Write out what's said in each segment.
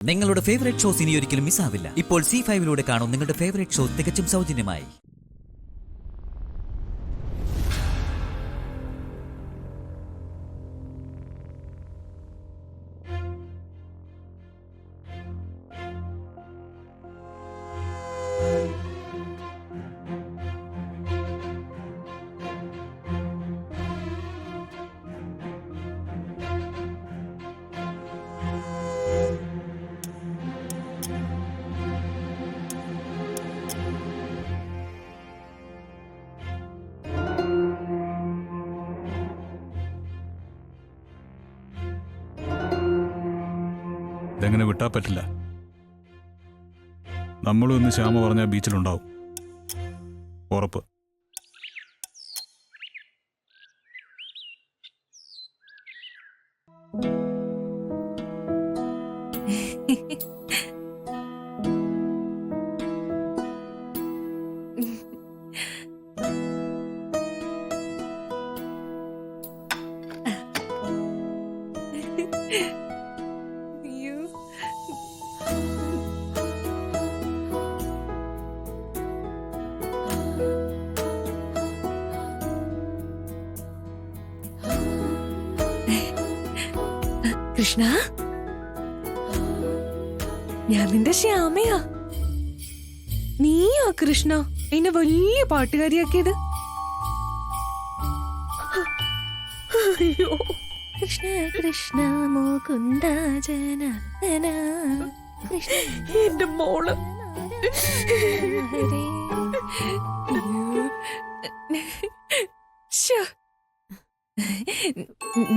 നിങ്ങളുടെ favourite shows ഇനി ഒരിക്കലും മിസ്സാവില്ല. ഇപ്പോൾ C5 കാണും നിങ്ങളുടെ ഫേവറേറ്റ് ഷോ തികച്ചും സൗജന്യമായി. ഇതെങ്ങനെ വിട്ടാ പറ്റില്ല. നമ്മളും ഇന്ന് ശ്യാമ പറഞ്ഞ ബീച്ചിലുണ്ടാവും, ഉറപ്പ്. കൃഷ്ണ, ഞാൻ നിന്റെ ശ്യാമയാ. നീയാ കൃഷ്ണ എന്നെ വലിയ പാട്ടുകാരിയാക്കിയത്. അയ്യോ, കൃഷ്ണ കൃഷ്ണ മുകുന്ദ ജനാർദ്ദന കൃഷ്ണ എന്റെ മോള്.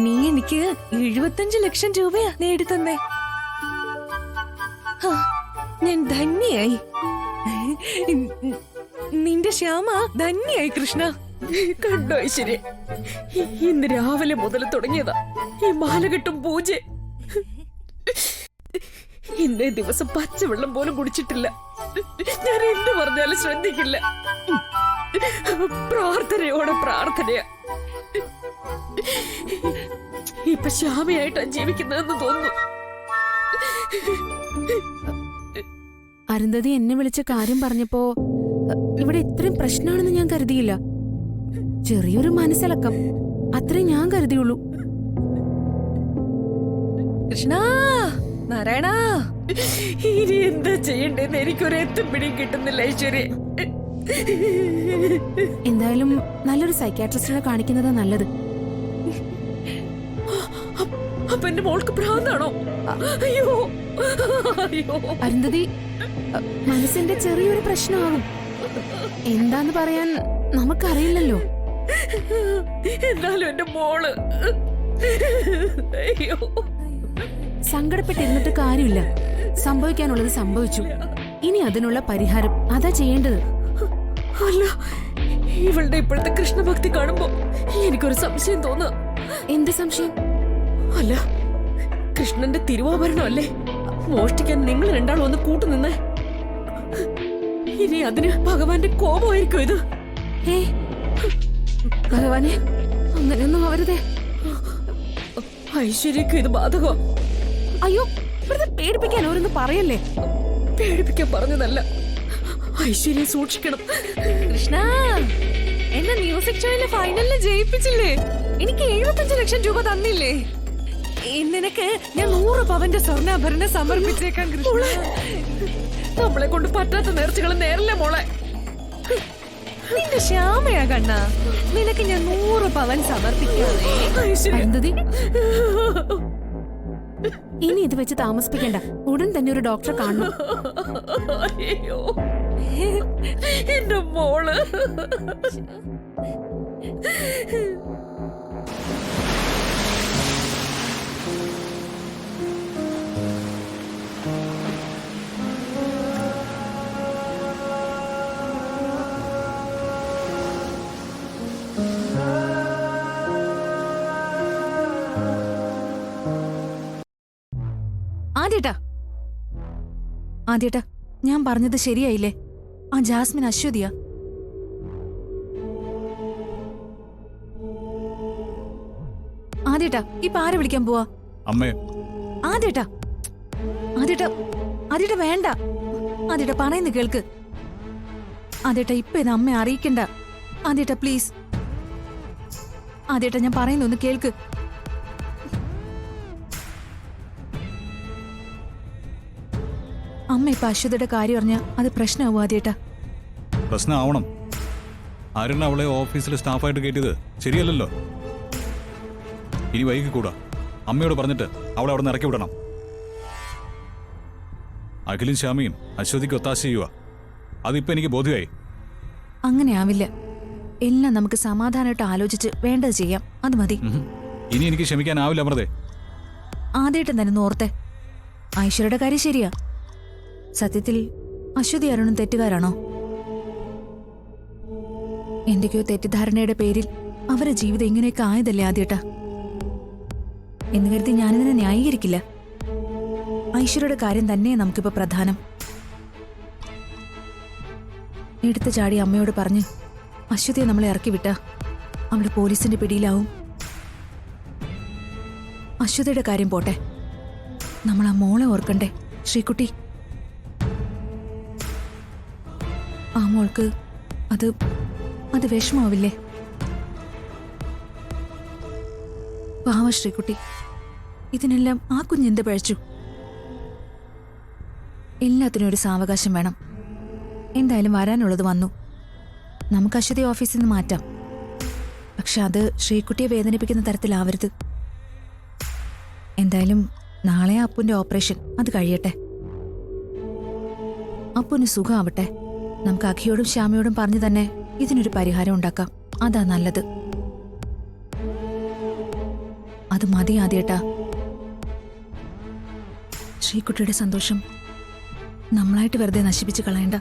നീ എനിക്ക് 75 ലക്ഷം രൂപയാ നേടിത്തന്നേ. ഞാൻ ധന്യായി. നിന്റെ ശ്യാമ ധന്യായി കൃഷ്ണ. കണ്ടോ ഐശ്വര്യ, ഇന്ന് രാവിലെ മുതൽ തുടങ്ങിയതാ ഈ മാലകെട്ടും പൂജ. ഇന്നേ ദിവസം പച്ചവെള്ളം പോലും കുടിച്ചിട്ടില്ല. ഞാൻ എന്ത് പറഞ്ഞാലും ശ്രദ്ധിക്കില്ല. പ്രാർത്ഥനയോടെ പ്രാർത്ഥനയാ. ഇപ്പൊ ശ്യാമയായിട്ടാ ജീവിക്കുന്നതെന്ന് തോന്നുന്നു. അരുന്ധതി എന്നെ വിളിച്ച കാര്യം പറഞ്ഞപ്പോ ഇവിടെ ഇത്രയും പ്രശ്നമാണെന്ന് ഞാൻ കരുതിയില്ല. ചെറിയൊരു മനസ്സിളക്കം, അത്രേ ഞാൻ കരുതിയുള്ളൂ. കൃഷ്ണ നാരായണ, ഇനി എന്താ ചെയ്യണ്ടെന്ന് എനിക്കൊരു എത്തും പിടിയും കിട്ടുന്നില്ല ഐശ്വര്യ. എന്തായാലും നല്ലൊരു സൈക്യാട്രിസ്റ്റിനെ കാണിക്കുന്നതാ നല്ലത്. അപ്പൊ എന്റെ മോൾക്ക് ഭ്രാന്താണോ? അയ്യോ അയ്യോ, അരുന്ധതി, മനസ്സിന്റെ ചെറിയൊരു പ്രശ്നമാകും. എന്താന്ന് പറയാൻ നമുക്കറിയില്ലല്ലോ. എന്നാലും എന്റെ മോള്. അയ്യോ, സങ്കടപ്പെട്ടിരുന്നിട്ട് കാര്യമില്ല. സംഭവിക്കാനുള്ളത് സംഭവിച്ചു. ഇനി അതിനുള്ള പരിഹാരം അതാ ചെയ്യേണ്ടത്. അല്ല, ഇവളുടെ ഇപ്പോഴത്തെ കൃഷ്ണഭക്തി കാണുമ്പോ എനിക്കൊരു സംശയം തോന്നുക. എന്ത് സംശയം? അല്ല, കൃഷ്ണന്റെ തിരുവാഭരണം അല്ലേ മോഷ്ടിക്കാൻ നിങ്ങൾ രണ്ടാളും ഒന്ന് കൂട്ടുനിന്നേ. ഇനി അതിന് ഭഗവാന്റെ കോപമായിരിക്കും ഇത്. ഏ ഭഗവാനെ, അങ്ങനെയൊന്നും ആവരുതേ. ഐശ്വര്യക്ക് ഇത് ബാധകോ? അയ്യോ, വെറുതെ പേടിപ്പിക്കാൻ ഓരോന്ന് പറയല്ലേ. പേടിപ്പിക്കാൻ പറഞ്ഞതല്ല, ഐശ്വര്യ സൂക്ഷിക്കണം. കൃഷ്ണ എന്നെ മ്യൂസിക് ഷോയിലെ ഫൈനലിൽ ജയിപ്പിച്ചില്ലേ? എനിക്ക് 75 ലക്ഷം രൂപ തന്നില്ലേ? നിനക്ക് ഞാൻ 100 പവന്റെ സ്വർണ്ണാഭരണം സമർപ്പിച്ചേക്കാൻ കൃഷ്ണ. നമ്മളെ കൊണ്ട് പറ്റാത്ത നേർച്ചകൾ നേരല്ലേ മോളെ. നിന്റെ ശ്യാമയാ കണ്ണ, നിനക്ക് ഞാൻ 100 പവൻ സമർപ്പിക്കാതെ. അരുന്ധതി, ഇനി ഇത് വെച്ച് താമസിപ്പിക്കണ്ട. ഉടൻ തന്നെ ഒരു ഡോക്ടറെ കാണണം. അയ്യോ, എന്റെ മോള്. ആദ്യേട്ടാ, ഞാൻ പറഞ്ഞത് ശരിയായില്ലേ? ആ ജാസ്മിൻ അശ്വതിയാ. ആദ്യേട്ടാ, ഇപ്പൊ ആരെ വിളിക്കാൻ പോവാ? അമ്മേ. ആദ്യേട്ടാ, ആദ്യേട്ട വേണ്ട. ആദ്യേട്ട പറയുന്ന കേൾക്ക്. ആദ്യേട്ട ഇപ്പൊ ഇത് അമ്മയെ അറിയിക്കണ്ട. ആദ്യേട്ട പ്ലീസ്. ആദ്യേട്ട ഞാൻ പറയുന്നൊന്ന് കേൾക്ക്. അമ്മ ഇപ്പൊ അശ്വതിയുടെ കാര്യം അറിഞ്ഞാ അത് പ്രശ്നമാവും ആദ്യേട്ട. പ്രശ്നമാവണം. ആരാണ് അവളെ ഓഫീസിൽ സ്റ്റാഫായിട്ട് കയറ്റിയത്? ശരിയല്ലല്ലോ. ഇനി വൈകിക്കൂടാ. അമ്മയോട് പറഞ്ഞിട്ട് അവളെ അവിടെ നിന്ന് ഇറക്കി വിടണം. അഖിലും ശ്യാമിയും അശ്വതിക്ക് ഒത്താശ ചെയ്യുക. അതിപ്പോ എനിക്ക് ബോധ്യമായി. അങ്ങനെ ആവില്ല. എല്ലാം നമുക്ക് സമാധാനമായിട്ട് ആലോചിച്ച് വേണ്ടത് ചെയ്യാം. അത് മതി. ഇനി എനിക്ക് ക്ഷമിക്കാനാവില്ല അമൃതേ. ആദ്യമായിട്ടും തന്നെ ഓർത്തെ. ഐശ്വര്യയുടെ കാര്യം ശരിയാ. സത്യത്തിൽ അശ്വതി അരുണും തെറ്റുകാരാണോ? എന്തൊക്കെയോ തെറ്റിദ്ധാരണയുടെ പേരിൽ അവരുടെ ജീവിതം ഇങ്ങനെയൊക്കെ ആയതല്ലേ ആദ്യേട്ടാ. എന്ന് കരുതി ഞാനിതിനെ ന്യായീകരിക്കില്ല. ഐശ്വര്യയുടെ കാര്യം തന്നെ നമുക്കിപ്പോ പ്രധാനം. എടുത്തു ചാടി അമ്മയോട് പറഞ്ഞ് അശ്വതിയെ നമ്മളെ ഇറക്കി വിട്ട അവള് പോലീസിന്റെ പിടിയിലാവും. അശ്വതിയുടെ കാര്യം പോട്ടെ, നമ്മൾ ആ മോളെ ഓർക്കണ്ടേ ശ്രീകുട്ടി? ആ മോൾക്ക് അത് വിഷമാവില്ലേ? പാവ ശ്രീകുട്ടി. ഇതിനെല്ലാം ആ കുഞ്ഞെന്ത് പഴച്ചു? എല്ലാത്തിനും ഒരു സാവകാശം വേണം. എന്തായാലും വരാനുള്ളത് വന്നു. നമുക്ക് അശ്വതി ഓഫീസിൽ നിന്ന് മാറ്റാം. പക്ഷെ അത് ശ്രീകുട്ടിയെ വേദനിപ്പിക്കുന്ന തരത്തിലാവരുത്. എന്തായാലും നാളെ അപ്പുന്റെ ഓപ്പറേഷൻ അത് കഴിയട്ടെ. അപ്പുന് സുഖമാവട്ടെ. നമുക്ക് അഖിയോടും ശ്യാമിയോടും പറഞ്ഞു തന്നെ ഇതിനൊരു പരിഹാരം ഉണ്ടാക്കാം. അതാ നല്ലത്. അത് മതി ആദ്യേട്ടാ. ശ്രീകുട്ടിയുടെ സന്തോഷം നമ്മളായിട്ട് വെറുതെ നശിപ്പിച്ച് കളയണ്ട.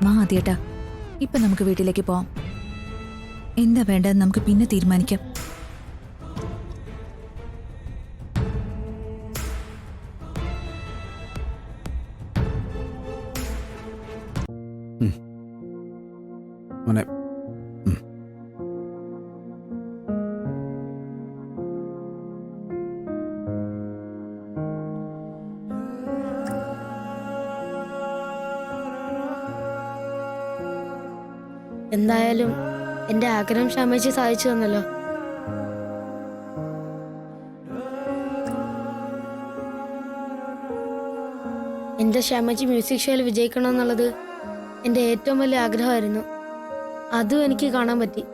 വാ ആദ്യേട്ടാ, ഇപ്പൊ നമുക്ക് വീട്ടിലേക്ക് പോവാം. എന്താ വേണ്ടത് നമുക്ക് പിന്നെ തീരുമാനിക്കാം. മോനെ എന്തായാലും എന്റെ ആഗ്രഹം ക്ഷമിച്ച് സാധിച്ചു തന്നല്ലോ. എന്റെ ക്ഷമച്ച് മ്യൂസിക് ഷോയിൽ വിജയിക്കണമെന്നുള്ളത് എന്റെ ഏറ്റവും വലിയ ആഗ്രഹമായിരുന്നു. അതും എനിക്ക് കാണാൻ പറ്റി.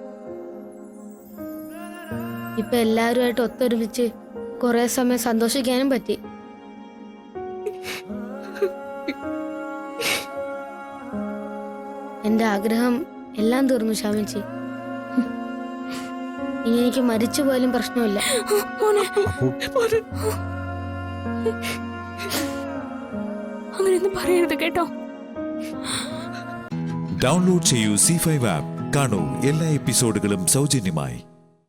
ഇപ്പൊ എല്ലാവരുമായിട്ട് ഒത്തൊരുമിച്ച് കുറെ സമയം സന്തോഷിക്കാനും പറ്റി. എന്റെ ആഗ്രഹം എല്ലാം തീർന്നു ക്ഷമിച്ച്. ഇനി എനിക്ക് മരിച്ചു പോയാലും പ്രശ്നമില്ല. അങ്ങനെയൊന്നും പറയരുത് കേട്ടോ. ഡൗൺലോഡ് ചെയ്യൂ C5 ആപ്പ്. കാണൂ എല്ലാ എപ്പിസോഡുകളും സൗജന്യമായി.